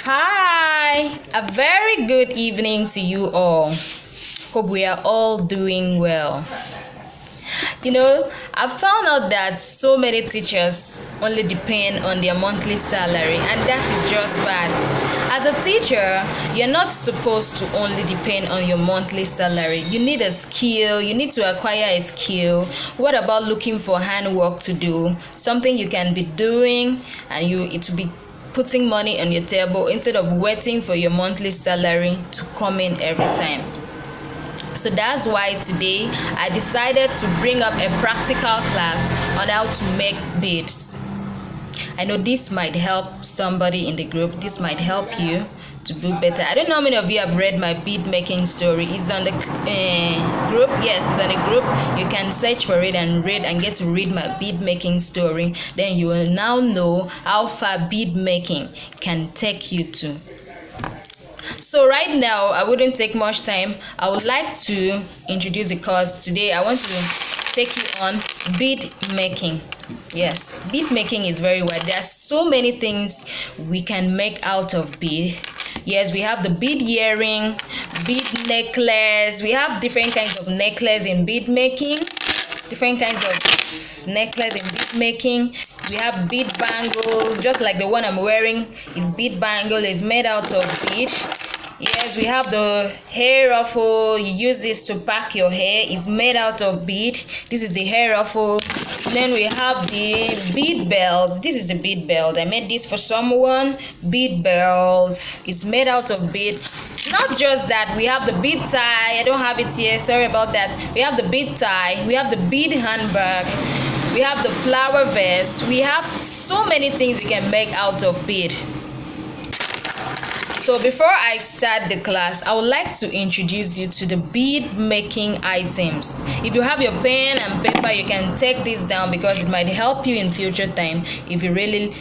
Hi, a very good evening to you all. Hope we are all doing well. I found out that so many teachers only depend on their monthly salary, and that is just bad. As a teacher, you're not supposed to only depend on your monthly salary. You need a skill, you need to acquire a skill. What about looking for handwork to do? Something you can be doing and it will be putting money on your table instead of waiting for your monthly salary to come in every time. So that's why today I decided to bring up a practical class on how to make beads. I know this might help somebody in the group. This might help you to do better. I don't know how many of you have read my bead making story. It's on the group. Yes, it's on the group. You can search for it and read and get to read my bead making story. Then you will now know how far bead making can take you to. So right now, I wouldn't take much time. I would like to introduce the course. Today, I want to take you on bead making. Yes, bead making is very wide. There are so many things we can make out of bead. Yes, we have the bead earring, bead necklace. We have different kinds of necklace in bead making. Different kinds of necklace in bead making. We have bead bangles, just like the one I'm wearing is bead bangle. Is made out of bead. Yes, we have the hair ruffle. You use this to pack your hair. It's made out of bead. This is the hair ruffle. Then we have the bead belts. This is a bead belt. I made this for someone. Bead belts. It's made out of bead. Not just that, we have the bead tie. I don't have it here. Sorry about that. We have the bead tie. We have the bead handbag. We have the flower vest. We have so many things you can make out of bead. So before I start the class, I would like to introduce you to the bead making items. If you have your pen and paper, you can take this down because it might help you in future time if you really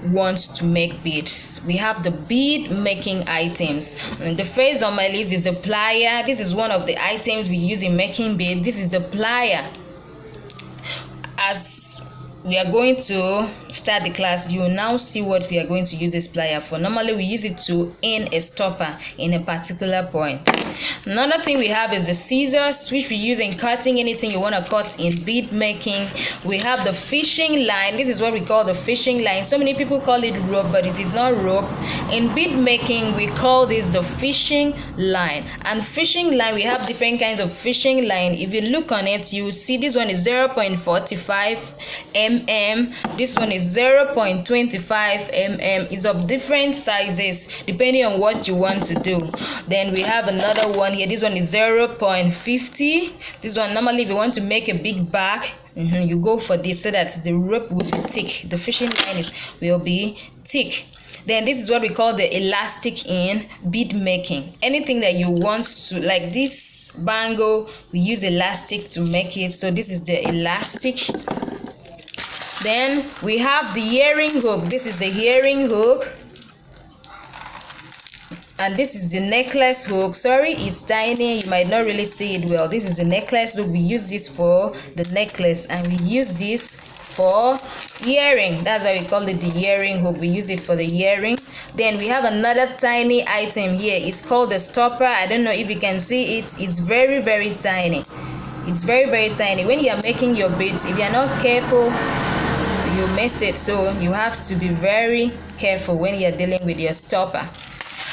want to make beads. We have the bead making items. And the first on my list is the plier. This is one of the items we use in making beads. This is the plier. As we are going to start the class, you will now see what we are going to use this plier for. Normally we use it to in a stopper in a particular point. Another thing we have is the scissors, which we use in cutting anything you want to cut in bead making. We have the fishing line. This is what we call the fishing line. So many people call it rope, but it is not rope. In bead making, we call this the fishing line. And fishing line, we have different kinds of fishing line. If you look on it, you will see this one is 0.45 mm. This one is 0.25 mm. It's of different sizes depending on what you want to do. Then we have another one here. This one is 0.50. This one, normally if you want to make a big bag, you go for this so that the rope will be thick. The fishing line will be thick. Then this is what we call the elastic in bead making. Anything that you want to, like this bangle, we use elastic to make it. So this is the elastic. Then we have the earring hook. This is the earring hook. And this is the necklace hook. Sorry, it's tiny. You might not really see it well. This is the necklace hook. We use this for the necklace, and we use this for earring. That's why we call it the earring hook. We use it for the earring. Then we have another tiny item here. It's called the stopper. I don't know if you can see it. It's very, very tiny. It's very, very tiny. When you are making your beads, if you are not careful, you missed it. So you have to be very careful when you are dealing with your stopper.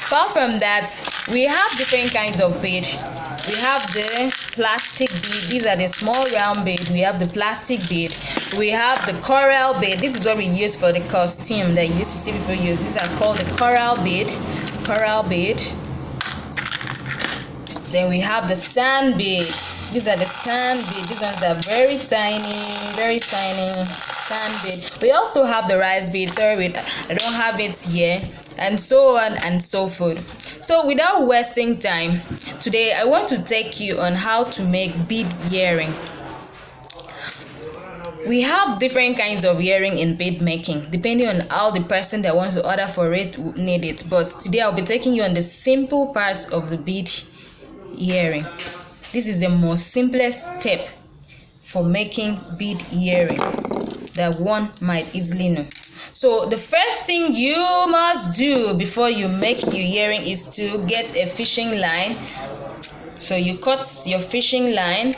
Apart from that, we have different kinds of bead. We have the plastic bead. These are the small round bead. We have the plastic bead. We have the coral bead. This is what we use for the costume that you used to see people use. These are called the coral bead. Coral bead. Then we have the sand bead. These are the sand bead. These ones are very tiny sand bead. We also have the rice bead. Sorry, I don't have it here. And so on and so forth. So without wasting time, today I want to take you on how to make bead earring. We have different kinds of earring in bead making, depending on how the person that wants to order for it would need it. But today I'll be taking you on the simple parts of the bead earring. This is the most simplest step for making bead earring that one might easily know. So the first thing you must do before you make your earring is to get a fishing line. So you cut your fishing line.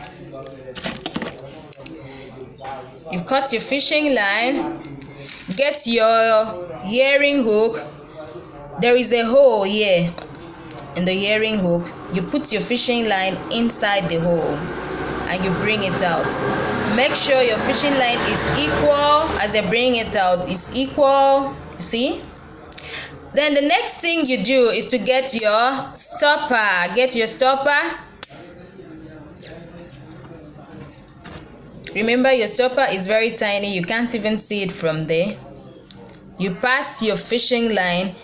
You cut your fishing line. Get your earring hook. There is a hole here in the earring hook. You put your fishing line inside the hole and you bring it out. Make sure your fishing line is equal. As you bring it out, it's equal. You see? Then the next thing you do is to get your stopper. Get your stopper. Remember, your stopper is very tiny. You can't even see it from there. You pass your fishing line,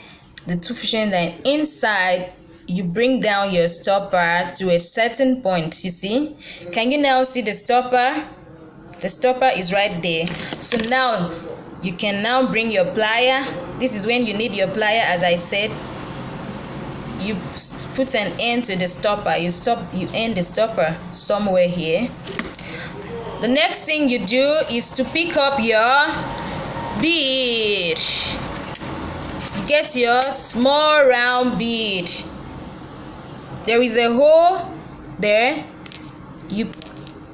the two fishing line inside. You bring down your stopper to a certain point. You see? Can you now see the stopper? The stopper is right there. So now you can now bring your plier. This is when you need your plier. As I said, you put an end to the stopper. You end the stopper somewhere here. The next thing you do is to pick up your bead. You get your small round bead. There is a hole there. You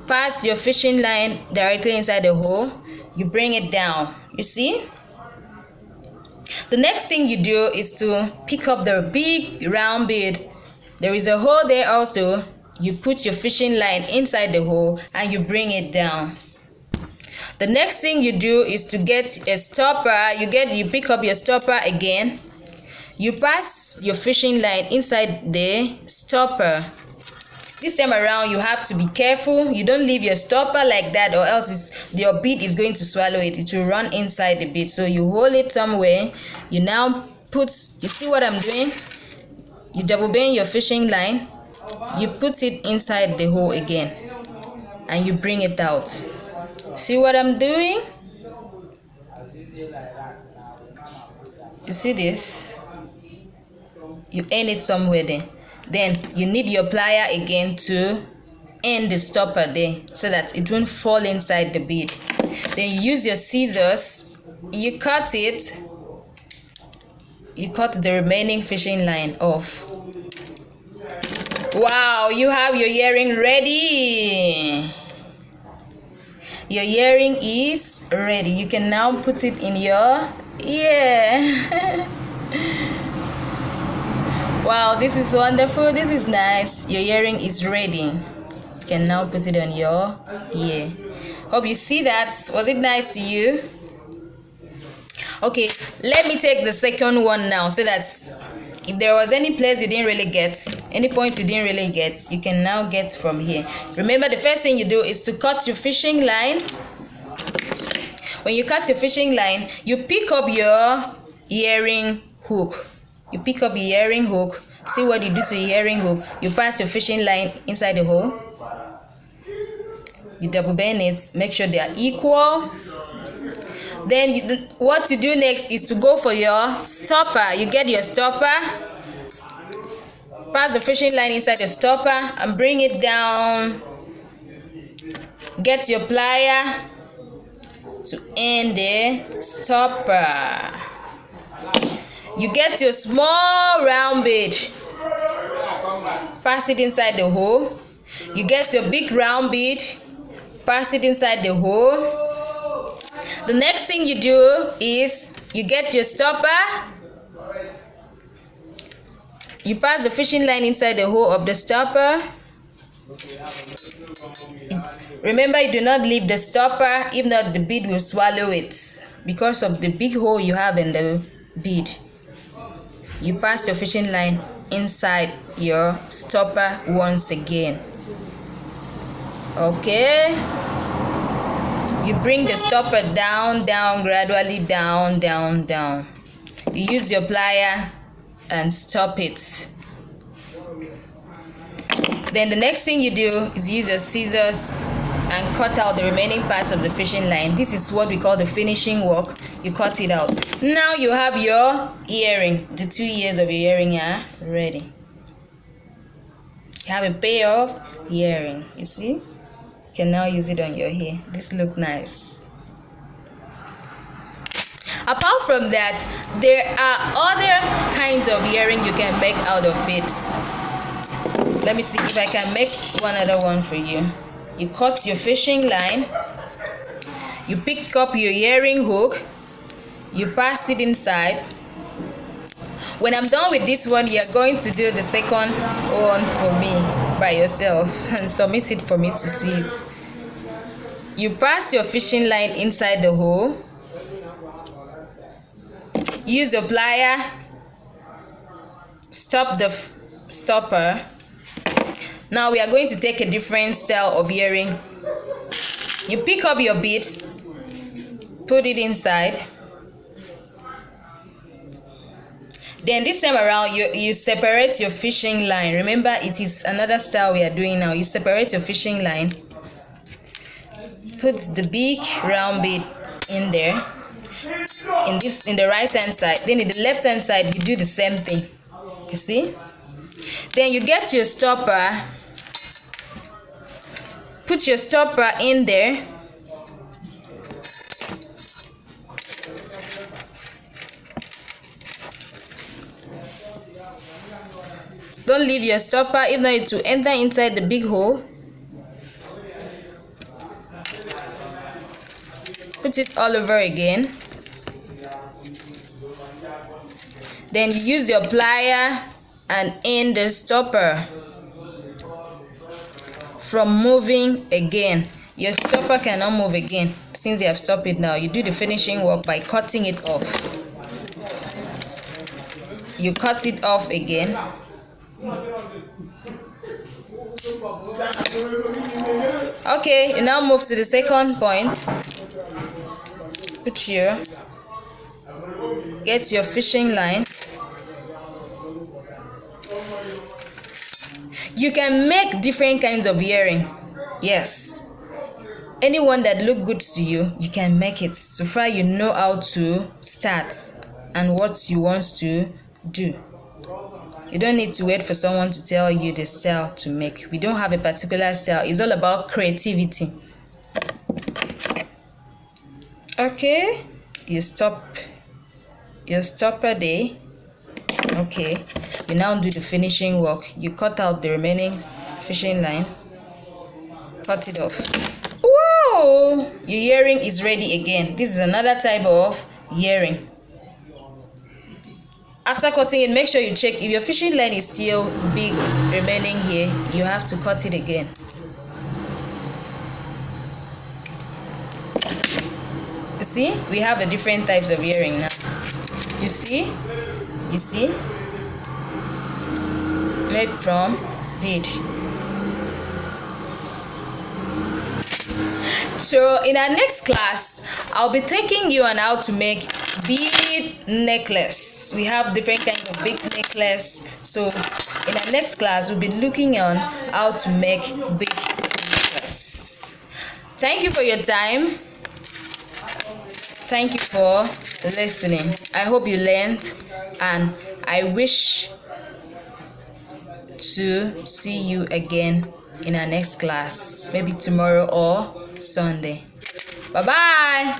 pass your fishing line directly inside the hole. You bring it down. You see? The next thing you do is to pick up the big round bead. There is a hole there also. You put your fishing line inside the hole and you bring it down. The next thing you do is to get a stopper. You pick up your stopper again. You pass your fishing line inside the stopper. This time around, you have to be careful. You don't leave your stopper like that, or else your bead is going to swallow it. It will run inside the bead. So you hold it somewhere. You now you see what I'm doing? You double bend your fishing line. You put it inside the hole again. And you bring it out. See what I'm doing? You see this? You end it somewhere there. Then you need your plier again to end the stopper there so that it won't fall inside the bead. Then you use your scissors. You cut it. You cut the remaining fishing line off. Wow, you have your earring ready. Your earring is ready. You can now put it in your ear. Wow, this is wonderful. This is nice. Your earring is ready. You can now put it on your ear. Hope you see that. Was it nice to you? Okay, let me take the second one now so that if there was any place you didn't really get, any point you didn't really get, you can now get from here. Remember, the first thing you do is to cut your fishing line. When you cut your fishing line, you pick up your earring hook. You pick up your earring hook. See what you do to your earring hook. You pass your fishing line inside the hole. You double bend it. Make sure they are equal. Then what you do next is to go for your stopper. You get your stopper. Pass the fishing line inside the stopper and bring it down. Get your plier to end the stopper. You get your small round bead. Pass it inside the hole. You get your big round bead. Pass it inside the hole. The next thing you do is you get your stopper. You pass the fishing line inside the hole of the stopper. Remember, you do not leave the stopper. If not, the bead will swallow it because of the big hole you have in the bead. You pass your fishing line inside your stopper once again. Okay. You bring the stopper down, gradually down. You use your plier and stop it. Then the next thing you do is use your scissors and cut out the remaining parts of the fishing line. This is what we call the finishing work. You cut it out. Now you have your earring. The 2 ears of your earring are ready. You have a pair of earring. You see? You can now use it on your hair. This looks nice. Apart from that, there are other kinds of earring you can make out of beads. Let me see if I can make one other one for you. You cut your fishing line, you pick up your earring hook, you pass it inside. When I'm done with this one, you're going to do the second one for me by yourself and submit it for me to see it. You pass your fishing line inside the hole. Use your plier, stop the stopper. Now we are going to take a different style of earring. You pick up your beads, put it inside. Then this time around, you separate your fishing line. Remember, it is another style we are doing now. You separate your fishing line, put the big round bead in there, in the right hand side. Then in the left hand side, you do the same thing. You see? Then you get your stopper, put your stopper in there. Don't leave your stopper, if not it will enter inside the big hole. Put it all over again. Then you use your plier and end the stopper from moving again. Your stopper cannot move again since you have stopped it now. You do the finishing work by cutting it off. You cut it off again. Okay, you now move to the second point. Get your fishing line. You can make different kinds of earring. Yes, anyone that look good to you, you can make it. So far you know how to start and what you want to do. You don't need to wait for someone to tell you the style to make. We don't have a particular style. It's all about creativity. Okay, you stop your stopper there. Okay, we now do the finishing work. You cut out the remaining fishing line, cut it off. Whoa, your earring is ready again. This is another type of earring. After cutting it, make sure you check if your fishing line is still big remaining here. You have to cut it again. You see, we have the different types of earring now. You see, made from bead. So in our next class, I'll be taking you on how to make bead necklace. We have different kinds of bead necklace. So in our next class, we'll be looking on how to make bead necklace. Thank you for your time. Thank you for listening. I hope you learned, and I wish to see you again in our next class, maybe tomorrow or Sunday. Bye bye.